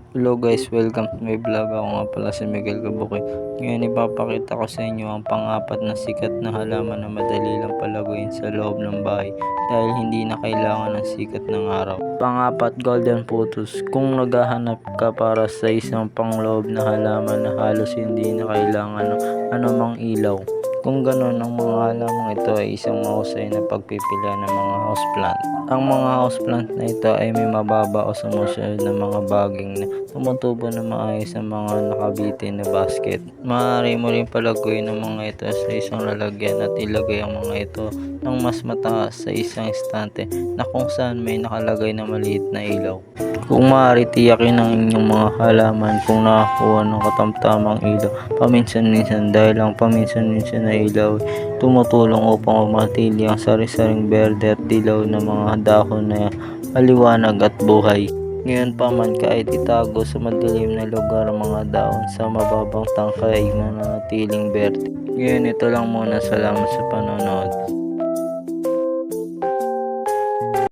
Hello guys, welcome to my vlog. Ako nga pala si Miguel Gabuki. Ngayon ipapakita ko sa inyo ang pang-apat na sikat na halaman na madali lang palaguin sa loob ng bahay dahil hindi na kailangan ng sikat ng araw. Pang-apat, golden pothos. Kung naghahanap ka para sa isang pangloob na halaman na halos hindi na kailangan ng anumang ilaw. Kung ganoon, ang mga halamang ito ay isang mahusay na pagpipilian ng mga houseplant. Ang mga houseplant na ito ay may mababa o sumusunod na mga baging na tumutubo na maayos sa mga nakabitin na basket. Maaari mo rin palaguin ang mga ito sa isang lalagyan at ilagay ang mga ito ng mas mataas sa isang estante na kung saan may nakalagay na maliit na ilaw. Kung maaari, tiyakin ang inyong mga halaman kung nakakuha ng katamtamang ilaw paminsan-minsan dahil ang paminsan-minsan na ilaw tumutulong upang mamatili ang sari-saring berde at dilaw ng mga dahon na maliwanag at buhay. Ngayon pa man, kahit itago sa madilim na lugar ang mga dahon sa mababang tangkay na nanatiling berde. Ngayon ito lang muna, salamat sa panonood.